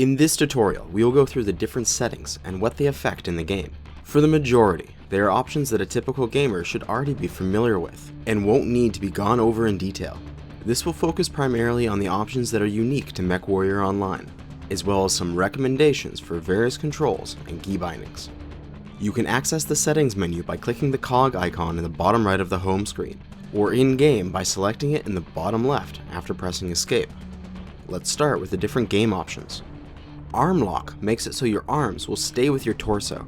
In this tutorial, we will go through the different settings and what they affect in the game. For the majority, they are options that a typical gamer should already be familiar with, and won't need to be gone over in detail. This will focus primarily on the options that are unique to MechWarrior Online, as well as some recommendations for various controls and key bindings. You can access the settings menu by clicking the cog icon in the bottom right of the home screen, or in-game by selecting it in the bottom left after pressing escape. Let's start with the different game options. Arm lock makes it so your arms will stay with your torso,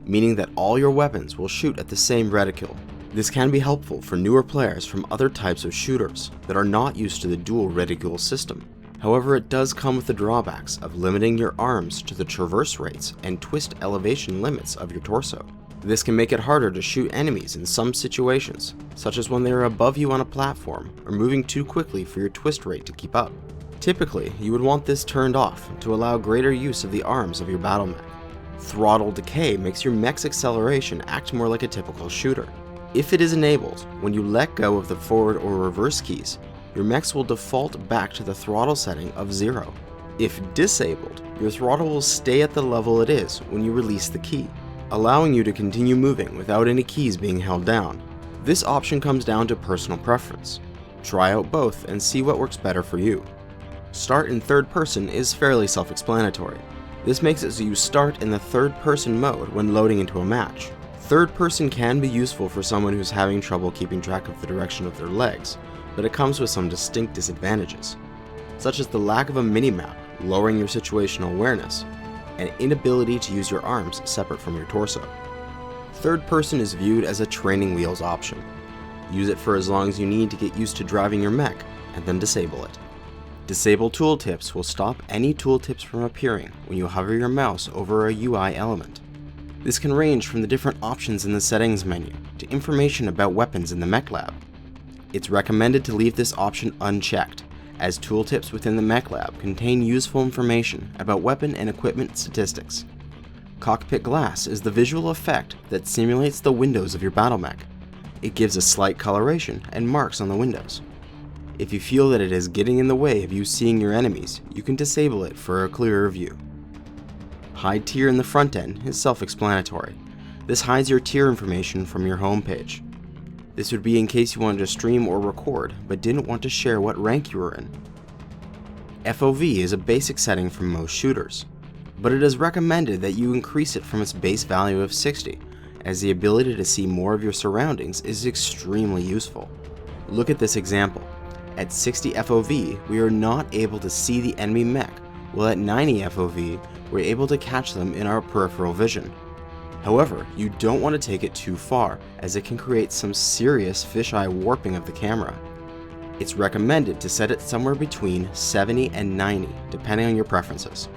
meaning that all your weapons will shoot at the same reticule. This can be helpful for newer players from other types of shooters that are not used to the dual reticule system. However, it does come with the drawbacks of limiting your arms to the traverse rates and twist elevation limits of your torso. This can make it harder to shoot enemies in some situations, such as when they are above you on a platform or moving too quickly for your twist rate to keep up. Typically, you would want this turned off to allow greater use of the arms of your battle mech. Throttle decay makes your mech's acceleration act more like a typical shooter. If it is enabled, when you let go of the forward or reverse keys, your mechs will default back to the throttle setting of 0. If disabled, your throttle will stay at the level it is when you release the key, allowing you to continue moving without any keys being held down. This option comes down to personal preference. Try out both and see what works better for you. Start in third person is fairly self-explanatory. This makes it so you start in the third person mode when loading into a match. Third person can be useful for someone who's having trouble keeping track of the direction of their legs, but it comes with some distinct disadvantages, such as the lack of a minimap, lowering your situational awareness, and inability to use your arms separate from your torso. Third person is viewed as a training wheels option. Use it for as long as you need to get used to driving your mech, and then disable it. Disable tooltips will stop any tooltips from appearing when you hover your mouse over a UI element. This can range from the different options in the settings menu to information about weapons in the mech lab. It's recommended to leave this option unchecked, as tooltips within the mech lab contain useful information about weapon and equipment statistics. Cockpit glass is the visual effect that simulates the windows of your battle mech. It gives a slight coloration and marks on the windows. If you feel that it is getting in the way of you seeing your enemies, you can disable it for a clearer view. Hide tier in the front end is self-explanatory. This hides your tier information from your home page. This would be in case you wanted to stream or record, but didn't want to share what rank you were in. FOV is a basic setting for most shooters, but it is recommended that you increase it from its base value of 60, as the ability to see more of your surroundings is extremely useful. Look at this example. At 60 FOV, we are not able to see the enemy mech, while at 90 FOV, we're able to catch them in our peripheral vision. However, you don't want to take it too far, as it can create some serious fisheye warping of the camera. It's recommended to set it somewhere between 70 and 90, depending on your preferences.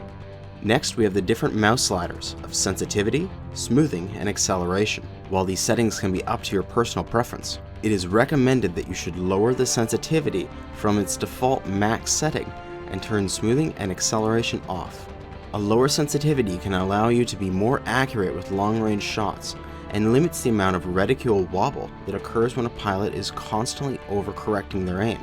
Next, we have the different mouse sliders of sensitivity, smoothing, and acceleration. While these settings can be up to your personal preference, it is recommended that you should lower the sensitivity from its default max setting and turn smoothing and acceleration off. A lower sensitivity can allow you to be more accurate with long-range shots and limits the amount of reticule wobble that occurs when a pilot is constantly overcorrecting their aim.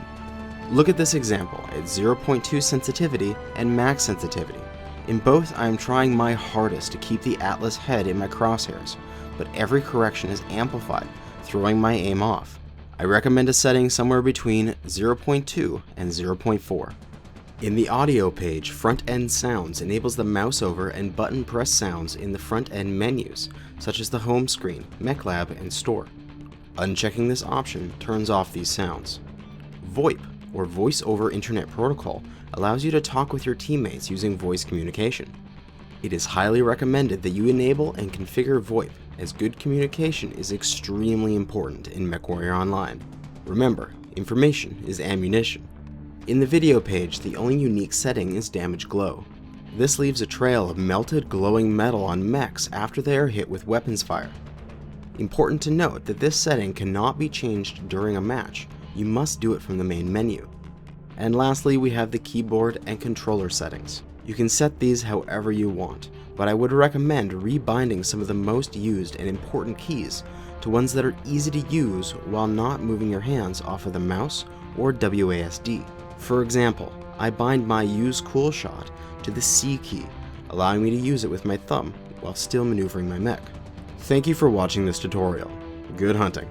Look at this example at 0.2 sensitivity and max sensitivity. In both, I am trying my hardest to keep the Atlas head in my crosshairs, but every correction is amplified, throwing my aim off. I recommend a setting somewhere between 0.2 and 0.4. In the audio page, front-end sounds enables the mouse over and button press sounds in the front-end menus, such as the home screen, mech lab, and store. Unchecking this option turns off these sounds. VoIP, or Voice over Internet Protocol, allows you to talk with your teammates using voice communication. It is highly recommended that you enable and configure VoIP, as good communication is extremely important in MechWarrior Online. Remember, information is ammunition. In the video page, the only unique setting is damage glow. This leaves a trail of melted glowing metal on mechs after they are hit with weapons fire. Important to note that this setting cannot be changed during a match. You must do it from the main menu. And lastly, we have the keyboard and controller settings. You can set these however you want, but I would recommend rebinding some of the most used and important keys to ones that are easy to use while not moving your hands off of the mouse or WASD. For example, I bind my Use Cool Shot to the C key, allowing me to use it with my thumb while still maneuvering my mech. Thank you for watching this tutorial. Good hunting.